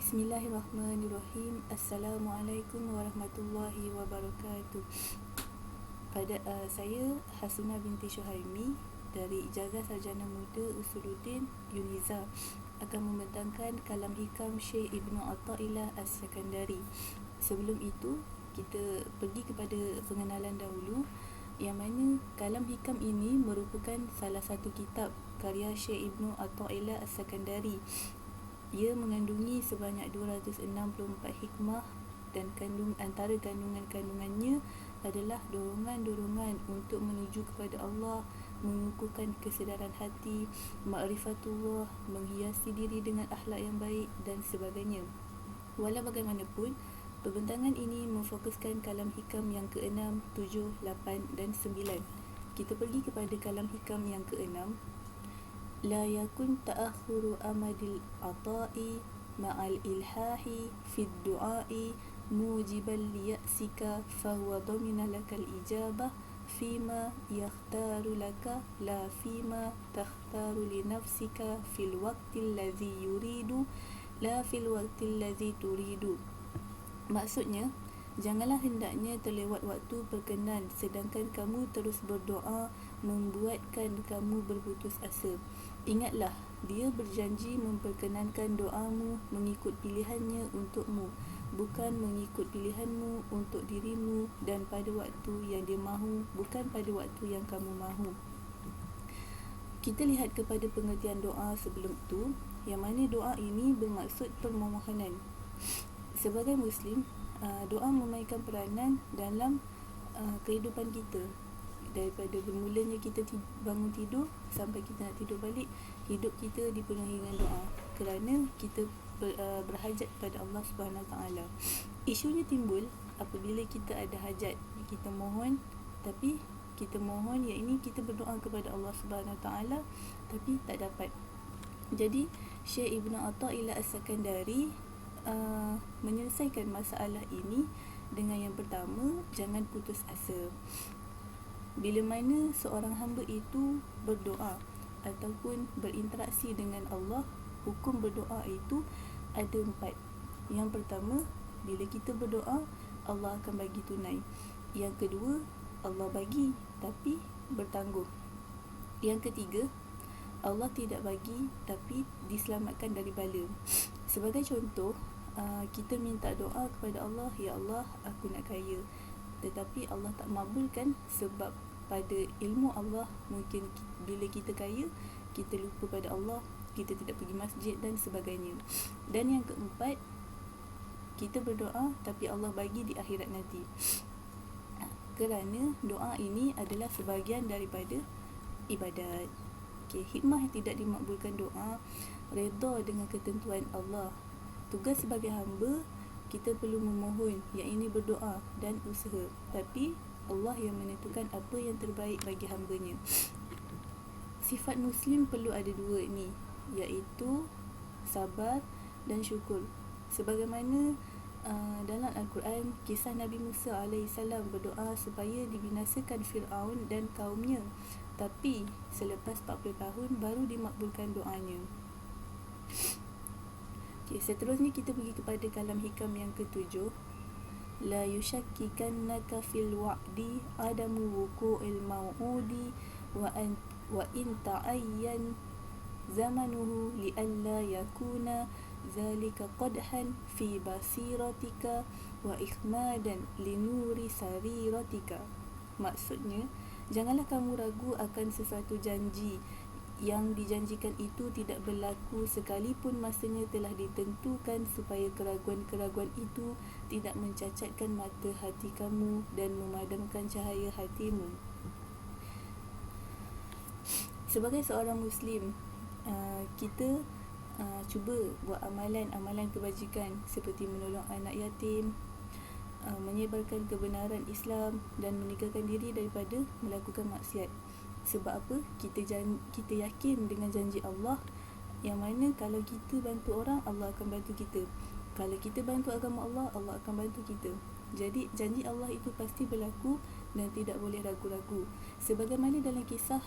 Bismillahirrahmanirrahim. Assalamualaikum warahmatullahi wabarakatuh. Saya Hasuna binti Syuhaimi dari Ijazah Sarjana Muda Usuluddin Uniza akan membentangkan kalam hikam Syekh Ibnu Athaillah As-Sakandari. Sebelum itu, kita pergi kepada pengenalan dahulu, yang mana kalam hikam ini merupakan salah satu kitab karya Syekh Ibnu Athaillah As-Sakandari. Ia mengandungi sebanyak 264 hikmah dan antara kandungan-kandungannya adalah dorongan-dorongan untuk menuju kepada Allah, mengukuhkan kesedaran hati, ma'rifatullah, menghiasi diri dengan akhlak yang baik dan sebagainya. Walau bagaimanapun, pembentangan ini memfokuskan kalam hikam yang ke-6, 7, 8 dan 9. Kita pergi kepada kalam hikam yang ke-6. La yakun ta'akhuru amadil ata'i ma'al ilhahi fid du'a'i mujiban liya'sika fahuwa dhamina lakal ijabah fima yakhtaru laka la fima takhtaru li nafsika fil waqtil ladzi yuridu la fil waqtil ladzi turidu. Maksudnya, janganlah hendaknya terlewat waktu berkenan sedangkan kamu terus berdoa membuatkan kamu berputus asa. Ingatlah, dia berjanji memperkenankan doamu mengikut pilihannya untukmu, bukan mengikut pilihanmu untuk dirimu, dan pada waktu yang dia mahu, bukan pada waktu yang kamu mahu. Kita lihat kepada pengertian doa sebelum itu, yang mana doa ini bermaksud permohonan. Sebagai Muslim, doa memainkan peranan dalam kehidupan kita. Daripada bermulanya kita bangun tidur sampai kita nak tidur balik, hidup kita dipenuhi dengan doa kerana kita berhajat kepada Allah Subhanahu Taala. Isunya timbul apabila kita ada hajat, kita mohon, tapi kita mohon, iaitu kita berdoa kepada Allah Subhanahu Taala tapi tak dapat. Jadi Syekh Ibnu Athaillah As-Sakandari menyelesaikan masalah ini dengan yang pertama, jangan putus asa. Bila mana seorang hamba itu berdoa ataupun berinteraksi dengan Allah, hukum berdoa itu ada 4. Yang pertama, bila kita berdoa, Allah akan bagi tunai. Yang kedua, Allah bagi tapi bertangguh. Yang ketiga, Allah tidak bagi tapi diselamatkan dari bala. Sebagai contoh, kita minta doa kepada Allah, ya Allah, aku nak kaya, tetapi Allah tak makbulkan sebab pada ilmu Allah mungkin bila kita kaya, kita lupa pada Allah, kita tidak pergi masjid dan sebagainya. Dan yang keempat, kita berdoa tapi Allah bagi di akhirat nanti. Kerana doa ini adalah sebahagian daripada ibadat. Hikmah yang tidak dimakbulkan doa, redha dengan ketentuan Allah. Tugas sebagai hamba, kita perlu memohon, iaitu berdoa dan usaha, tapi Allah yang menentukan apa yang terbaik bagi hambanya. Sifat Muslim perlu ada 2 ni, iaitu sabar dan syukur. Sebagaimana dalam Al-Quran, kisah Nabi Musa AS berdoa supaya dibinasakan Fir'aun dan kaumnya, tapi selepas 40 tahun baru dimakbulkan doanya. Seterusnya kita pergi kepada kalam hikam yang ke-7. La yushakkikannaka fil wa'di adamu wuqu'il maw'udi wa in ta'ayyan zamanuhu li'alla yakuna zalika qadhan fi basiratika wa ikhmadan linuri sariratika. Maksudnya, janganlah kamu ragu akan sesuatu janji yang dijanjikan itu tidak berlaku sekalipun masanya telah ditentukan, supaya keraguan-keraguan itu tidak mencacatkan mata hati kamu dan memadamkan cahaya hatimu. Sebagai seorang Muslim, kita cuba buat amalan-amalan kebajikan seperti menolong anak yatim, menyebarkan kebenaran Islam dan meninggalkan diri daripada melakukan maksiat. Sebab apa? Kita yakin dengan janji Allah, yang mana kalau kita bantu orang, Allah akan bantu kita. Kalau kita bantu agama Allah, Allah akan bantu kita. Jadi janji Allah itu pasti berlaku dan tidak boleh ragu-ragu. Sebagaimana dalam kisah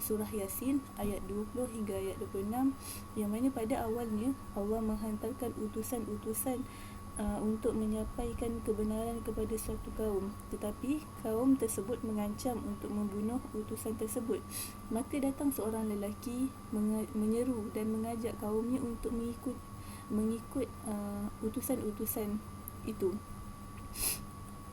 surah Yasin ayat 20 hingga ayat 26, yang mana pada awalnya Allah menghantarkan utusan-utusan untuk menyampaikan kebenaran kepada suatu kaum, tetapi kaum tersebut mengancam untuk membunuh utusan tersebut. Maka datang seorang lelaki menyeru dan mengajak kaumnya untuk mengikut utusan-utusan itu.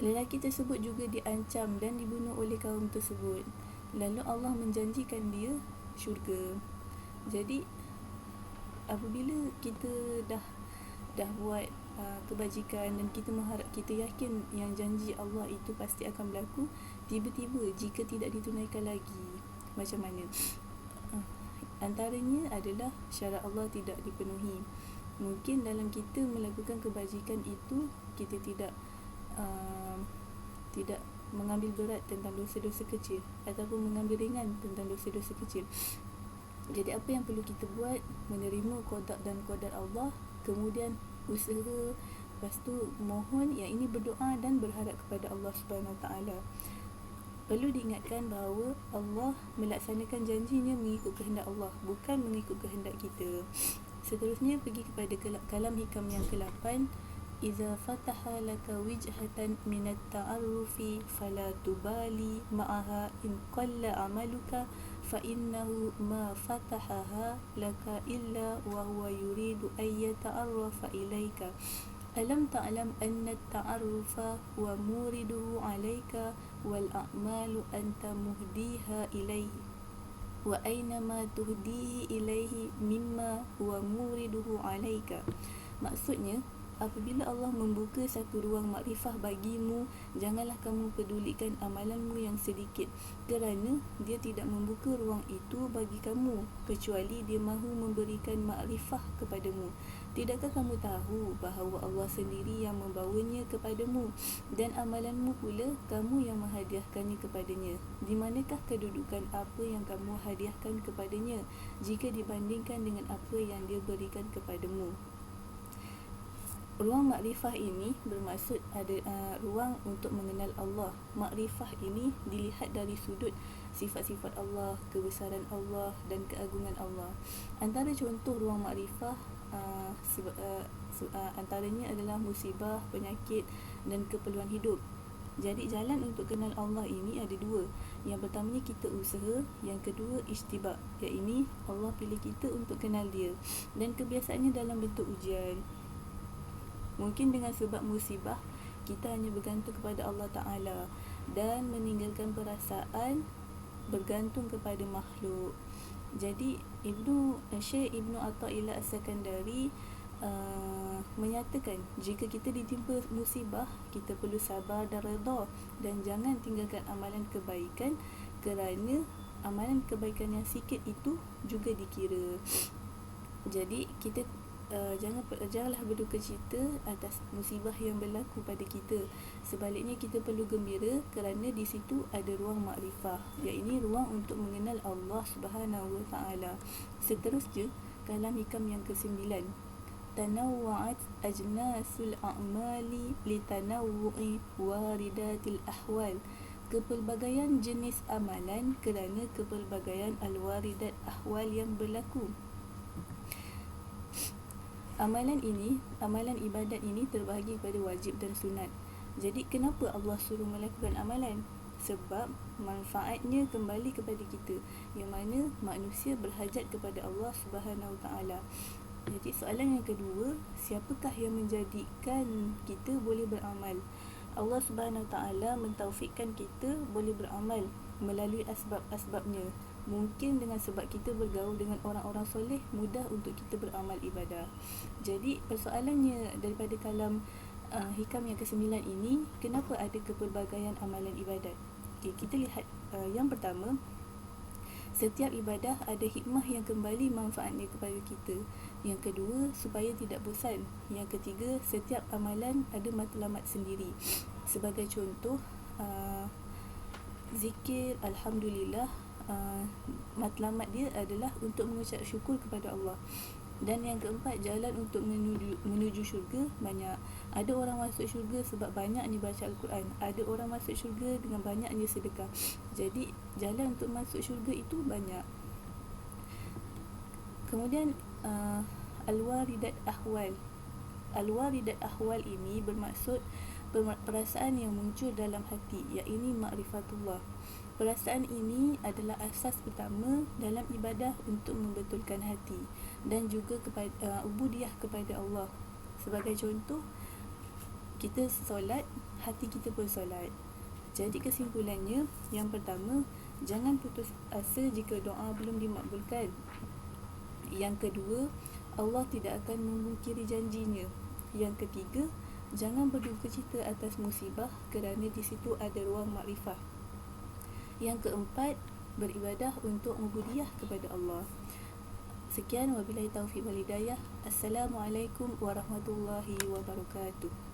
Lelaki tersebut juga diancam dan dibunuh oleh kaum tersebut. Lalu Allah menjanjikan dia syurga. Jadi apabila kita dah buat kebajikan dan kita yakin yang janji Allah itu pasti akan berlaku, tiba-tiba jika tidak ditunaikan lagi, macam mana? Antaranya adalah syarat Allah tidak dipenuhi. Mungkin dalam kita melakukan kebajikan itu, kita tidak mengambil berat tentang dosa-dosa kecil ataupun mengambil ringan tentang dosa-dosa kecil. Jadi apa yang perlu kita buat? Menerima qada dan qadar Allah, kemudian usaha, lepas tu mohon, yang ini berdoa dan berharap kepada Allah Subhanahu Wa Taala. Perlu diingatkan bahawa Allah melaksanakan janjinya mengikut kehendak Allah, bukan mengikut kehendak kita. Seterusnya pergi kepada kalam hikam yang ke-8. Iza fataha laka wijhatan minat ta'arrufi fala tubali ma'aha in qalla amaluka fa innahu ma fatahaha laka illa wa huwa yuridu an yata'arrafa ilaika. Alam ta'lam anna at-ta'arrufa wa muriduhu alayka wal a'malu anta muhdiha ilayhi wa aynama tuhdihi ilayhi mimma huwa muriduhu alayka. Maksudnya, apabila Allah membuka satu ruang makrifah bagimu, janganlah kamu pedulikan amalanmu yang sedikit, kerana dia tidak membuka ruang itu bagi kamu kecuali dia mahu memberikan makrifah kepadamu. Tidakkah kamu tahu bahawa Allah sendiri yang membawanya kepadamu, dan amalanmu pula kamu yang menghadiahkannya kepadanya? Di manakah kedudukan apa yang kamu hadiahkan kepadanya jika dibandingkan dengan apa yang dia berikan kepadamu? Ruang makrifah ini bermaksud ada ruang untuk mengenal Allah. Makrifah ini dilihat dari sudut sifat-sifat Allah, kebesaran Allah dan keagungan Allah. Antara contoh ruang makrifah antaranya adalah musibah, penyakit dan keperluan hidup. Jadi jalan untuk kenal Allah ini ada dua. Yang pertamanya kita usaha, yang kedua ijtibak, iaitu Allah pilih kita untuk kenal dia, dan kebiasaannya dalam bentuk ujian. Mungkin dengan sebab musibah, kita hanya bergantung kepada Allah Ta'ala dan meninggalkan perasaan bergantung kepada makhluk. Jadi Syekh Ibnu Atha'illah As-Sakandari menyatakan, jika kita ditimpa musibah, kita perlu sabar dan redha, dan jangan tinggalkan amalan kebaikan, kerana amalan kebaikan yang sikit itu juga dikira. Jadi kita janganlah berduka cita atas musibah yang berlaku pada kita. Sebaliknya kita perlu gembira kerana di situ ada ruang makrifah, iaitu ruang untuk mengenal Allah Subhanahu Wa Taala. Seterusnya kalam hikam yang ke-9. Tanawwa'at ajnasul a'mali litanawwu'i waridatil ahwal. Kepelbagaian jenis amalan kerana kepelbagaian al-waridat ahwal yang berlaku. Amalan ibadat ini terbahagi kepada wajib dan sunat. Jadi kenapa Allah suruh melakukan amalan? Sebab manfaatnya kembali kepada kita, yang mana manusia berhajat kepada Allah Subhanahu Taala. Jadi soalan yang kedua, siapakah yang menjadikan kita boleh beramal? Allah Subhanahu Taala mentaufikkan kita boleh beramal melalui asbab-asbabnya. Mungkin dengan sebab kita bergaul dengan orang-orang soleh, mudah untuk kita beramal ibadah. Jadi persoalannya daripada kalam hikam yang ke-9 ini, kenapa ada kepelbagaian amalan ibadat? Okay, kita lihat yang pertama, setiap ibadah ada hikmah yang kembali manfaatnya kepada kita. Yang kedua, supaya tidak bosan. Yang ketiga, setiap amalan ada matlamat sendiri. Sebagai contoh, zikir Alhamdulillah, matlamat dia adalah untuk mengucap syukur kepada Allah. Dan yang keempat, jalan untuk menuju syurga banyak. Ada orang masuk syurga sebab banyaknya baca Al-Quran. Ada orang masuk syurga dengan banyaknya sedekah. Jadi jalan untuk masuk syurga itu banyak. Kemudian Al-Waridat Ahwal. Al-Waridat Ahwal ini bermaksud perasaan yang muncul dalam hati, iaitu ma'rifatullah. Perasaan ini adalah asas utama dalam ibadah untuk membetulkan hati dan juga kepada ubudiyah kepada Allah. Sebagai contoh, kita solat, hati kita pun solat. Jadi kesimpulannya, yang pertama, jangan putus asa jika doa belum dimakbulkan. Yang kedua, Allah tidak akan memungkiri janjinya. Yang ketiga, jangan berduka cita atas musibah kerana di situ ada ruang makrifah. Yang keempat, beribadah untuk ubudiyah kepada Allah. Sekian, wabillahi taufiq wal hidayah. Assalamualaikum warahmatullahi wabarakatuh.